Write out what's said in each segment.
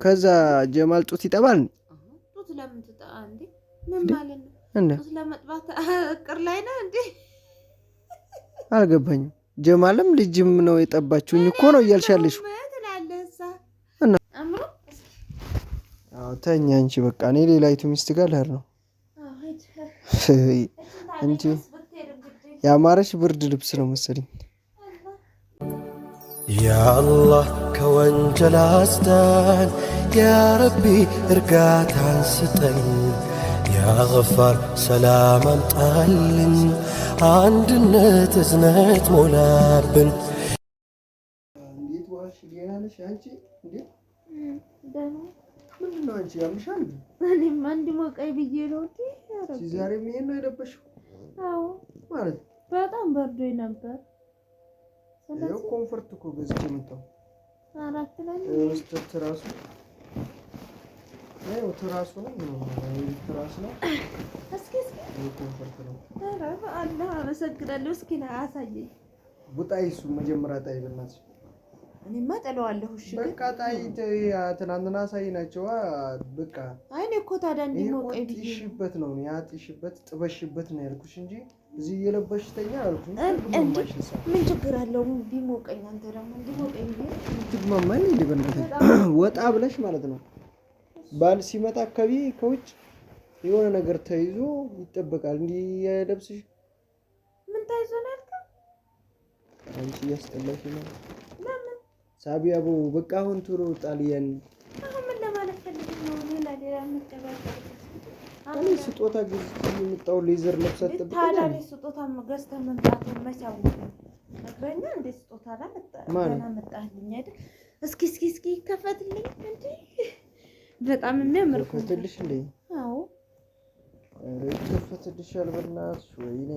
ከዛ ጀማል ጡት ይጠባል ጡት ለምን ትጠባ እንዴ ምን ማለት ነው ጡት ለመጥባት እቅር ላይ ነው እንዴ አልገባኝም ጀማልም ልጅም ነው የጠባችሁኝ እኮ ነው እያልሻለሽ እና አዎ ተኛ እንጂ በቃ እኔ ሌላይቱ ሚስት ጋር ልሄድ ነው እንጂ ያማረሽ ብርድ ልብስ ነው መሰለኝ يا الله كوانجل أصدان يا ربي ارقات عن ستن يا غفار سلام امطالن عندنا تزنت مولابن እንዴት ዋልሽ ደህና ነሽ አንቺ እንዴት ምንድን ነው አንቺ ያምሻል እኔማ እንዲሞቀኝ ብዬ ነው እንዴ ዛሬ ምን ነው የለበሽው አዎ ማለት በጣም በርዶኝ ነበር ያው ኮምፎርት እኮ ገዝቼ መጣሁ አራት ላይ ውስጥ ትራሱ ያው ትራሱ ነው ትራሱ ነው እስኪ ኮምፎርት ነው ኧረ በአላህ አመሰግናለሁ እስኪ ና አሳየኝ ቡጣይ እሱ መጀመሪያ ጣይ በእናትሽ እኔማ ጠለዋለሁ እሺ በቃ ጣይ ትናንትና ሳይናቸው በቃ አይኔ እኮ ታዲያ እንዲሞቀኝ ብዬሽበት ነው ያጥሽበት ጥበሽበት ነው ያልኩሽ እንጂ እዚህ እየለበሽተኛ አልኩኝ ምን ችግር አለው ቢሞቀኝ አንተ ደግሞ እንዲሞቀኝ ትግማማኝ እንዴ በእናትህ ወጣ ብለሽ ማለት ነው ባል ሲመጣ አካባቢ ከውጭ የሆነ ነገር ተይዞ ይጠበቃል እንዴ ያለብስሽ ምን ተይዞ ነው ያልከው አንቺ ያስጠላሽ ነው ለምን ሳቢያቦ በቃ አሁን ቱሮ ጣሊያን አሁን ምን ለማለት ፈልገህ ነው ሌላ መጠባበቅ እኔ ስጦታ ገዝቼ የመጣው ሌዘር ለብሳ ተጠብቀኝ ታዲያ ስጦታ ገዝተህ መምጣት መቻው ነግረኛ እንደ ስጦታ ገና መጣልኝ አይደል እስኪ ከፈትልኝ እንዴ በጣም የሚያምር ከፈትልሽ እንዴ አዎ ከፈትልሻል በእናትሽ ወይኔ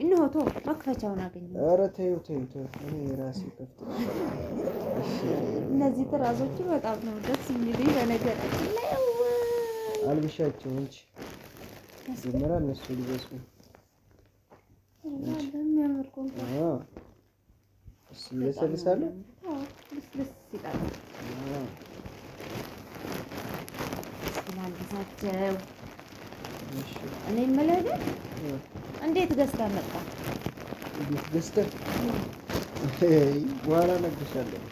እነሆ ቶ መክፈቻውን አገኘ ኧረ ተይው እኔ ራሴ ከፍት እነዚህ ትራዞቹ በጣም ነው ደስ የሚሉኝ በነገራችን ላይ አልብሻቸው እንጂ ጀመራ እነሱ ሊበሱ የሚያምር ኮንፎርት እሺ ለሰልሳለ ልስልስ ይላል ስላልብሳቸው እኔ የምልህ እንዴት ገዝታ መጣ እንዴት ገዝተህ በኋላ እነግርሻለሁ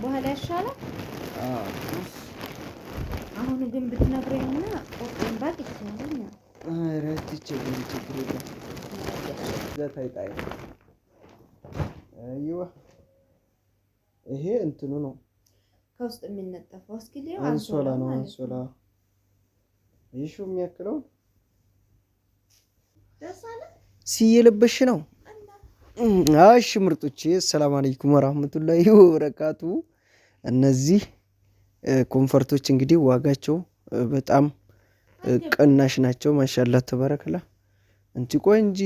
በኋላ ይሻላል አሁን ግን ብትነግረኝና ቁርጥን ባቅ ይችላል ኧረ ችግር የለም ዘታይጣይ አይዋ ይሄ እንትኑ ነው ከውስጥ የሚነጠፈው እስኪ ሊው አንሶላ ነው አንሶላ ይሹ የሚያክለው ደሳለ ሲየለበሽ ነው እሺ ምርጦቼ ሰላም አለይኩም ወራህመቱላሂ ወበረካቱ እነዚህ ኮንፈርቶች እንግዲህ ዋጋቸው በጣም ቅናሽ ናቸው ማሻአላህ ተባረከላ እንት ቆንጂ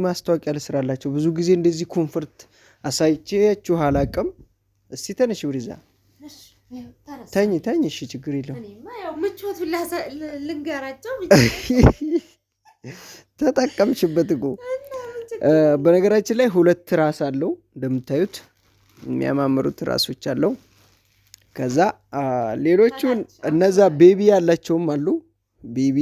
ማስታወቂያ ለስራላቸው ብዙ ጊዜ እንደዚህ ኮንፈርት አሳይቼችሁ አላቀም እስቲ ተነሽ ብሪዛ ተኝ እሺ ችግር የለም እኔማ ያው ምቾት ልንገራቸው ተጠቀምሽበት እኮ በነገራችን ላይ ሁለት ራስ አለው እንደምታዩት የሚያማምሩት ራሶች አለው ከዛ ሌሎቹን እነዛ ቤቢ ያላቸውም አሉ ቤቢ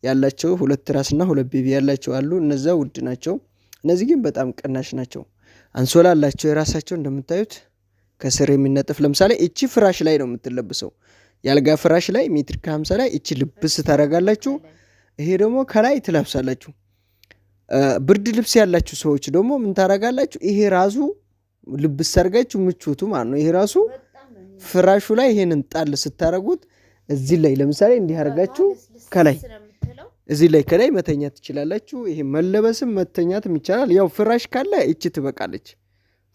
ያላቸው ሁለት ራስና ሁለት ቤቢ ያላቸው አሉ እነዛ ውድ ናቸው እነዚህ ግን በጣም ቅናሽ ናቸው አንሶላ አላቸው የራሳቸው እንደምታዩት ከስር የሚነጥፍ ለምሳሌ እቺ ፍራሽ ላይ ነው የምትለብሰው ያልጋ ፍራሽ ላይ ሜትር ከ50 ላይ እቺ ልብስ ታረጋላችሁ ይሄ ደግሞ ከላይ ትለብሳላችሁ ብርድ ልብስ ያላችሁ ሰዎች ደግሞ ምን ታረጋላችሁ ይሄ ራሱ ልብስ ሰርጋችሁ ምቾቱ ማለት ነው ይሄ ራሱ ፍራሹ ላይ ይሄንን ጣል ስታረጉት እዚህ ላይ ለምሳሌ እንዲህ አርጋችሁ ከላይ እዚህ ላይ ከላይ መተኛት ትችላላችሁ ይሄ መለበስም መተኛትም ይቻላል ያው ፍራሽ ካለ እቺ ትበቃለች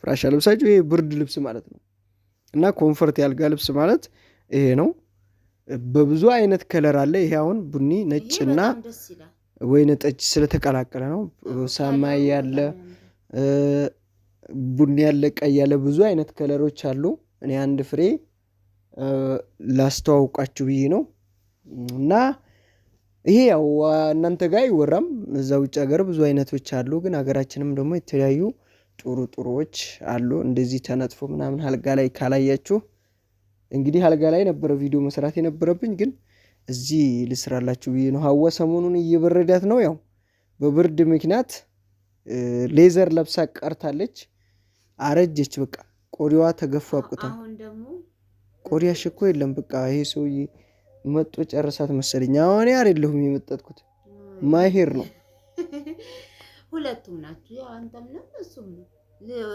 ፍራሽ ለብሳችሁ ይሄ ብርድ ልብስ ማለት ነው እና ኮምፎርት ያልጋ ልብስ ማለት ይሄ ነው በብዙ አይነት ከለር አለ ይሄ አሁን ቡኒ ነጭና ወይነ ጠጅ ስለተቀላቀለ ነው ሰማይ ያለ ቡኒ ያለ ቀይ ያለ ብዙ አይነት ከለሮች አሉ እኔ አንድ ፍሬ ላስተዋውቃችሁ ብዬ ነው እና ይሄ ያው እናንተ ጋር ይወራም እዛው ውጭ ሀገር ብዙ አይነቶች አሉ ግን ሀገራችንም ደግሞ የተለያዩ ጥሩዎች አሉ እንደዚህ ተነጥፎ ምናምን አልጋ ላይ ካላያችሁ እንግዲህ አልጋ ላይ ነበር ቪዲዮ መስራት የነበረብኝ ግን እዚህ ልስራላችሁ ብዬ ነው። ሀዋ ሰሞኑን እየበረዳት ነው። ያው በብርድ ምክንያት ሌዘር ለብሳ ቀርታለች። አረጀች። በቃ ቆዳዋ ተገፋ አብቅቷል። አሁን ደግሞ ቆዳሽ እኮ የለም። በቃ ይሄ ሰውዬ መጦ ጨረሳት መሰለኝ። አሁን አይደለሁም የመጣጥኩት ማይሄር ነው። ሁለቱም ናችሁ። ያው አንተም ነው እሱም ነው።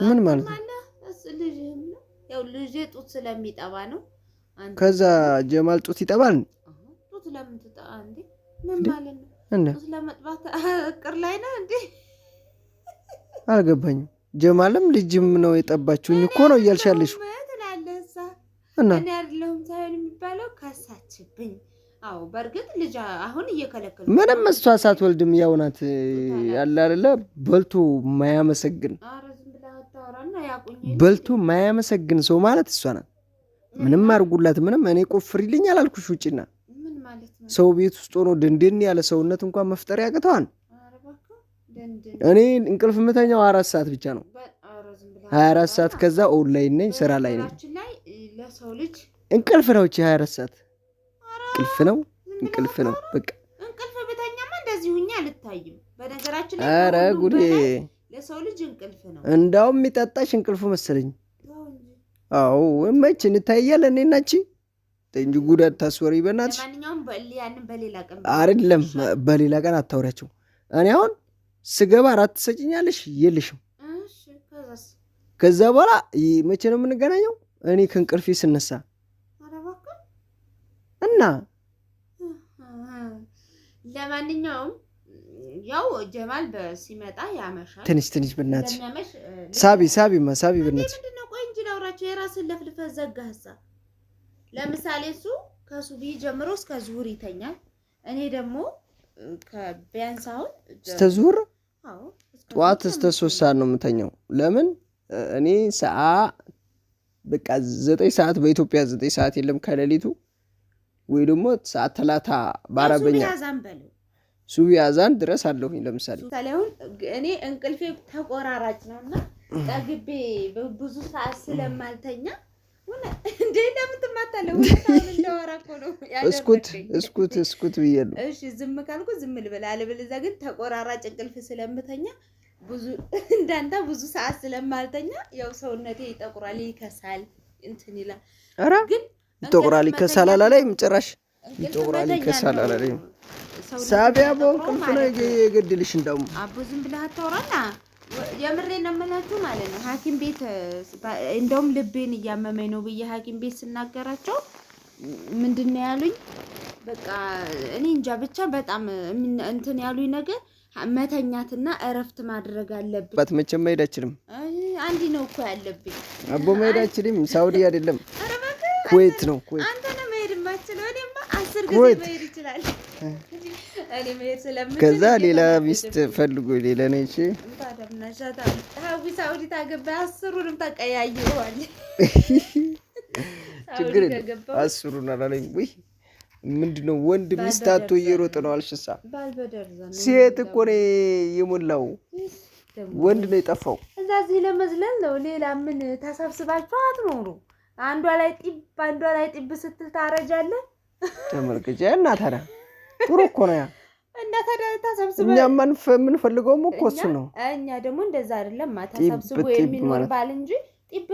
ምን ማለት ነው? ልጅህም ነው። ያው ልጅ ጡት ስለሚጠባ ነው። ከዛ ጀማል ጡት ይጠባል። ጡት ለምን ትጠባ እንዴ? ምን ማለት ነው? ጡት ለመጥባት እቅር ላይ ነው እንዴ? አልገባኝም። ጀማልም ልጅም ነው የጠባችሁኝ እኮ ነው እያልሻለሽ እና እኔ አይደለሁም ሳይሆን የሚባለው ካሳችብኝ። አዎ በእርግጥ ልጅ አሁን እየከለከሉ ምንም እሷ ሳትወልድም ያው ናት ያለ አይደለ በልቶ ማያመሰግን በልቶ ማያመሰግን ሰው ማለት እሷ ናት። ምንም አድርጉላት ምንም እኔ ቆፍሪልኝ አላልኩሽ ውጪና ምን ማለት ነው? ሰው ቤት ውስጥ ሆኖ ድንድን ያለ ሰውነት እንኳን መፍጠር ያቅተዋል። እኔ እንቅልፍ የምተኛው 4 ሰዓት ብቻ ነው። 24 ሰዓት ከዛ ኦንላይን ነኝ ስራ ላይ ነኝ። ለሰው ልጅ እንቅልፍ ነው 24 ሰዓት እንቅልፍ ነው በቃ እንቅልፍ ብተኛማ እንደዚህ ሁኛ አልታይም። በነገራችን ላይ ኧረ ጉዴ ለሰው ልጅ እንቅልፍ ነው። እንዳውም የሚጣጣሽ እንቅልፉ መሰለኝ። አዎ መች እንታያለን እኔና አንቺ እንጂ ጉዳት ታስወሪ በእናትሽ። ለማንኛውም በሌላ ቀን አይደለም በሌላ ቀን አታውሪያቸው። እኔ አሁን ስገባ 4 ትሰጪኛለሽ የለሽም። እሺ ከዛ በኋላ መቼ ነው የምንገናኘው? እኔ ከእንቅልፌ ስነሳ እና ለማንኛውም ያው ጀማል ሲመጣ ያመሻል። ትንሽ በእናትሽ ሳቢማ በእናትሽ ምንድነው? ቆይ እንጂ ላውራቸው የራስን ለፍልፈህ ዘጋህሳ። ለምሳሌ እሱ ከሱቢ ጀምሮ እስከ ዙሁር ይተኛል። እኔ ደግሞ ከቢያንስ አሁን እስከ ዙሁር ጠዋት እስከ 3 ሰዓት ነው የምተኛው። ለምን እኔ በቃ 9 ሰዓት በኢትዮጵያ 9 ሰዓት የለም ከሌሊቱ ወይ ደግሞ ሰዓት ተላታ በአረበኛ ሱቢ አዛን ድረስ አለሁኝ። ለምሳሌ ታዲያውን እኔ እንቅልፌ ተቆራራጭ ነውና ጠግቤ ብዙ ሰዓት ስለማልተኛ እንዴ እንደምትማታለው እንደወራኮ ነው እስኩት ብዬለው። እሺ ዝም ካልኩ ዝም ልበል አለበለዚያ ግን ተቆራራጭ እንቅልፍ ስለምተኛ ብዙ እንዳንተ ብዙ ሰዓት ስለማልተኛ ያው ሰውነቴ ይጠቁራል፣ ይከሳል፣ እንትን ይላል። አረ ግን ይጠቁራል ይከሳል አላለኝ ጭራሽ ይጠቁራል ይከሳል አላለኝ። ሳቢያ በእንቅልፍ ነው የገድልሽ። እንደውም አቦ ዝም ብለህ አታውራና የምሬን ነው የምላችሁ ማለት ነው። ሐኪም ቤት እንደውም ልቤን እያመመኝ ነው ብዬ ሐኪም ቤት ስናገራቸው ምንድነው ያሉኝ? በቃ እኔ እንጃ ብቻ በጣም እንትን ያሉኝ ነገር መተኛትና እረፍት ማድረግ አለብኝ። ባት መቼም መሄድ አልችልም። አንዲ ነው እኮ ያለብኝ። አቦ መሄድ አልችልም። ሳውዲ አይደለም ኩዌት ነው። ኩዌት አንተ ነው መሄድ የማትችለው። እኔማ 10 ጊዜ መሄድ ይችላል። እኔ መሄድ ስለምችል ከዛ ሌላ ሚስት ፈልጎ ሌላ ነኝ። እሺ ታደምናሻታ ሀዊ ሳውዲ ታገባ 10ሩንም ተቀያይሯል። ችግር የለም 10ሩን አላለኝ ወይ ምንድነው? ወንድ ሚስት አጥቶ እየሮጠ ነው አልሽሳ። ሴት እኮ ነው የሞላው፣ ወንድ ነው የጠፋው። እዛዚህ ለመዝለል ነው። ሌላ ምን ተሰብስባችሁ አትኖሩ። አንዷ ላይ ጢብ ስትል ታረጃለህ። ተመልከቼ እና ታዲያ ጥሩ እኮ ነው ያ እና ታዲያ ተሰብስበው እኛ የምንፈልገውም እኮ እሱ ነው። እኛ ደግሞ እንደዛ አይደለም ተሰብስቦ የሚኖር ባል እንጂ ጢብ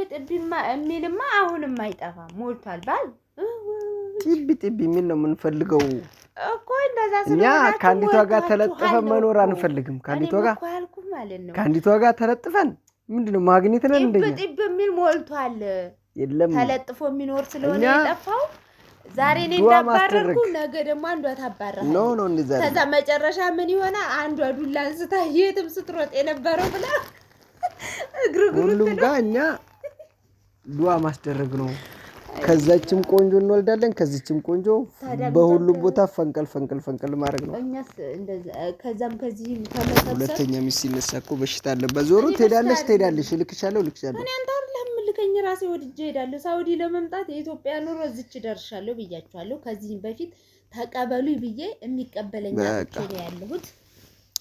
የሚልማ አሁንም አይጠፋም፣ ሞልቷል ባል። ጢብ የሚል ነው የምንፈልገው እኮ እንደዛ እኛ ከአንዲቷ ጋር ተለጥፈን መኖር አንፈልግም። ከአንዲቷ ጋር ተለጥፈን ምንድነው ማግኘት ነን እንደኛ ጢብ የሚል ሞልቷል። የለም ተለጥፎ የሚኖር ስለሆነ የጠፋው ዛሬ እኔ እንዳባረርኩ ነገ ደግሞ አንዷ ታባራለች። ኖ እንደዛ ከዛ መጨረሻ ምን ይሆናል? አንዷ ዱላ አንስታ የትም ስትሮጥ የነበረው ብላ ሁሉም ጋር እኛ ዱዓ ማስደረግ ነው። ከዛችም ቆንጆ እንወልዳለን፣ ከዚችም ቆንጆ በሁሉም ቦታ ፈንቀል ማድረግ ነው። እኛስ እንደዛ ከዛም ከዚህም ተመሰብሰብ ሁለተኛ ሚስት ሲነሳ እኮ በሽታ አለበት። ዞሮ ትሄዳለሽ እልክሻለሁ። እኔ አንተ አይደለም ልከኝ ራሴ ወድጄ ሄዳለሁ። ሳውዲ ለመምጣት የኢትዮጵያ ኑሮ እዚች ደርሻለሁ ብያችኋለሁ። ከዚህም በፊት ተቀበሉ ብዬ የሚቀበለኝ አጥቼ ያለሁት።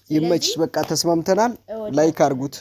ይመችሽ። በቃ ተስማምተናል። ላይክ አድርጉት።